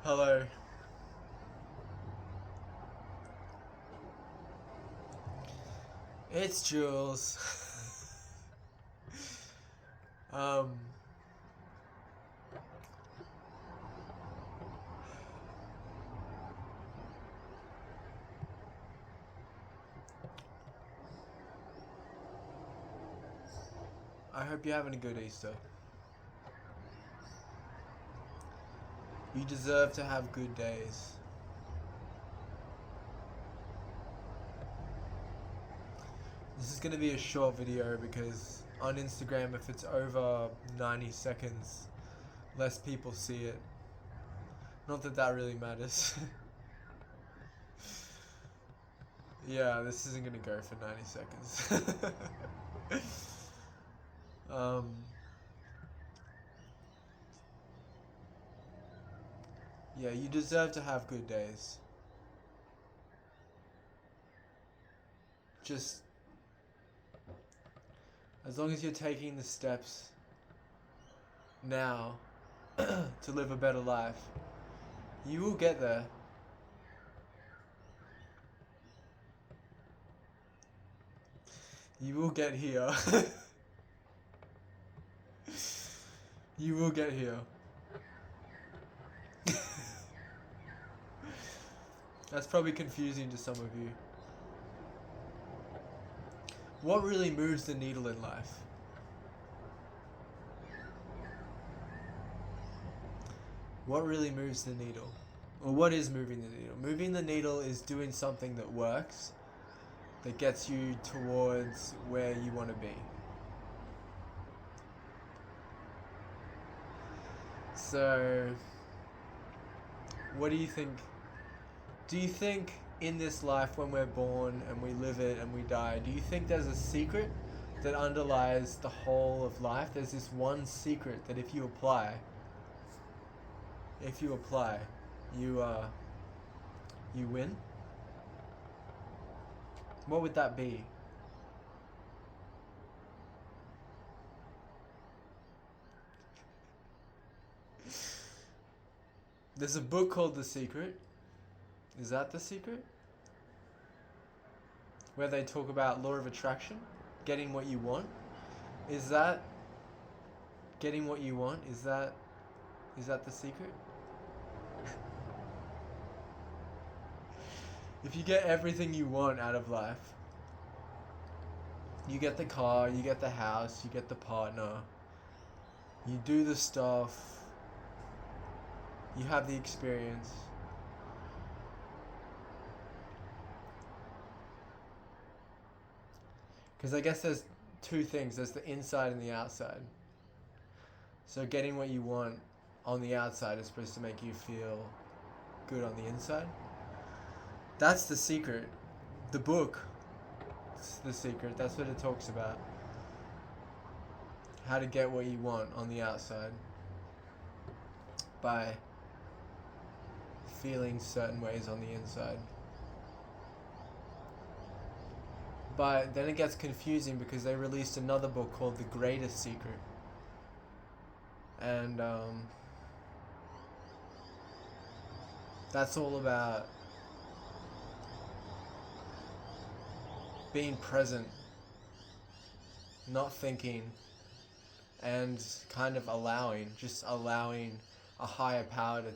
Hello. It's Jules. um, I hope you're having a good Easter. You deserve to have good days. This is going to be a short video because on Instagram, if it's over 90 seconds, less people see it. Not that that really matters. Yeah, this isn't going to go for 90 seconds. um, yeah, you deserve to have good days. Just as long as you're taking the steps now to live a better life, you will get there. You will get here. You will get here. That's probably confusing to some of you. What really moves the needle in life? What really moves the needle? Or what is moving the needle? Moving the needle is doing something that works, that gets you towards where you want to be. So, what do you think? Do you think in this life when we're born and we live it and we die, do you think there's a secret that underlies the whole of life? There's this one secret that if you apply, you you win? What would that be? There's a book called The Secret. Is that The Secret? Where they talk about law of attraction, getting what you want. Is that getting what you want? Is that the secret? If you get everything you want out of life, you get the car, you get the house, you get the partner, you do the stuff, you have the experience. Because I guess there's two things. There's the inside and the outside. So getting what you want on the outside is supposed to make you feel good on the inside. That's the secret. The book, it's The Secret. That's what it talks about. How to get what you want on the outside by feeling certain ways on the inside. But then it gets confusing because they released another book called The Greatest Secret. And that's all about being present, not thinking, and kind of just allowing a higher power to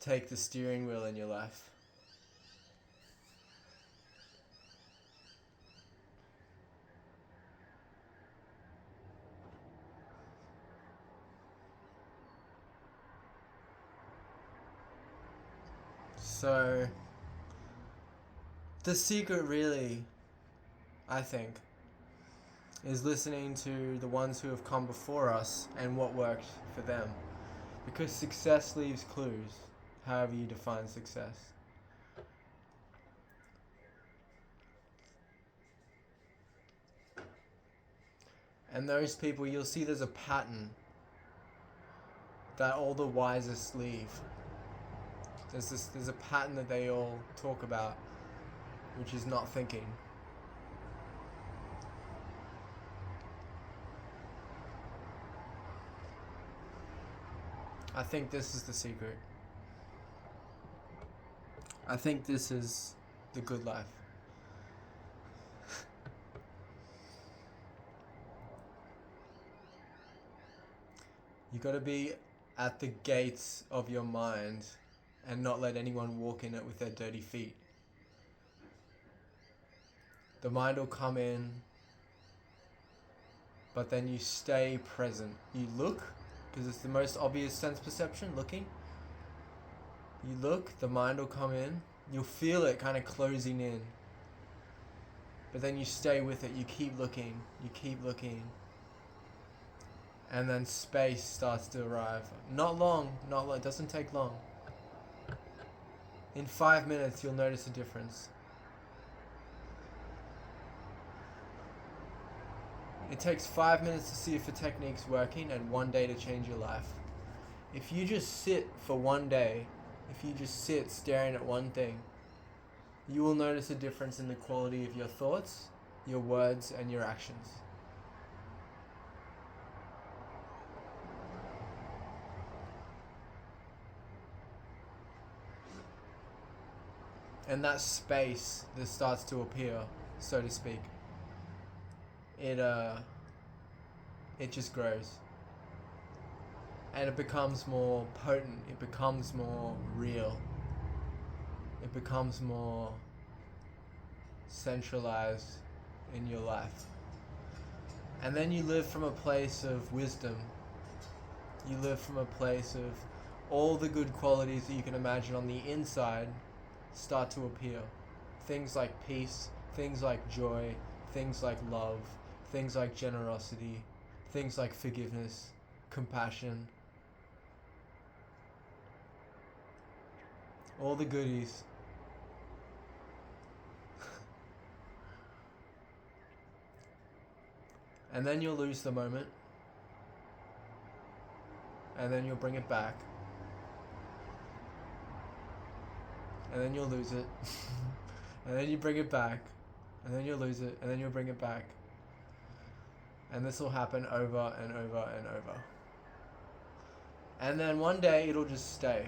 take the steering wheel in your life. So, the secret really, I think, is listening to the ones who have come before us and what worked for them. Because success leaves clues, however you define success. And those people, you'll see there's a pattern that all the wisest leave. There's a pattern that they all talk about, which is not thinking. I think this is the secret. I think this is the good life. You gotta be at the gates of your mind and not let anyone walk in it with their dirty feet. The mind will come in, but then you stay present. You look, because it's the most obvious sense perception, looking. You look, the mind will come in, you'll feel it kind of closing in. But then you stay with it, you keep looking, and then space starts to arrive. Not long, it doesn't take long. In 5 minutes, you'll notice a difference. It takes 5 minutes to see if a technique's working and 1 day to change your life. If you just sit for 1 day, if you just sit staring at one thing, you will notice a difference in the quality of your thoughts, your words, and your actions. And that space that starts to appear, so to speak, it just grows. And it becomes more potent, it becomes more real, it becomes more centralized in your life. And then you live from a place of wisdom. You live from a place of all the good qualities that you can imagine on the inside start to appear. Things like peace, things like joy, things like love, things like generosity, things like forgiveness, compassion. All the goodies. And then you'll lose the moment. And then you'll bring it back. And then you'll lose it. And then you bring it back. And then you'll lose it. And then you'll bring it back. And this will happen over and over and over. And then one day it'll just stay.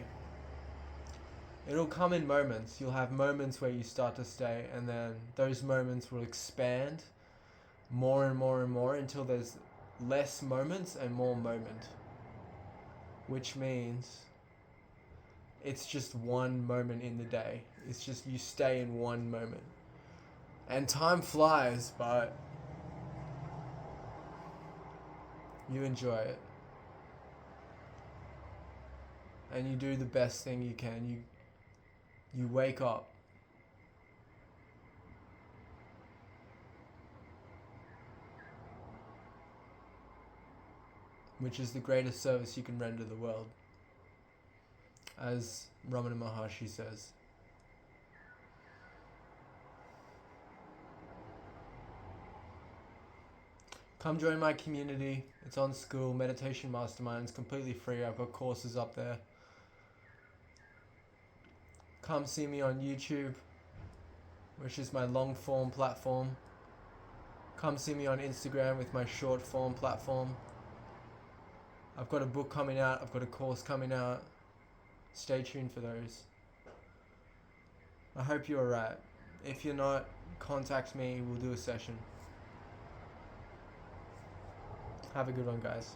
It'll come in moments. You'll have moments where you start to stay, and then those moments will expand more and more and more until there's less moments and more moment. Which means it's just one moment in the day. It's just you stay in one moment. And time flies, but you enjoy it. And you do the best thing you can. You wake up. Which is the greatest service you can render the world. As Ramana Maharshi says. Come join my community. It's on School, Meditation Mastermind. It's completely free. I've got courses up there. Come see me on YouTube, which is my long form platform. Come see me on Instagram with my short form platform. I've got a book coming out. I've got a course coming out. Stay tuned for those. I hope you're alright. If you're not, contact me. We'll do a session. Have a good one, guys.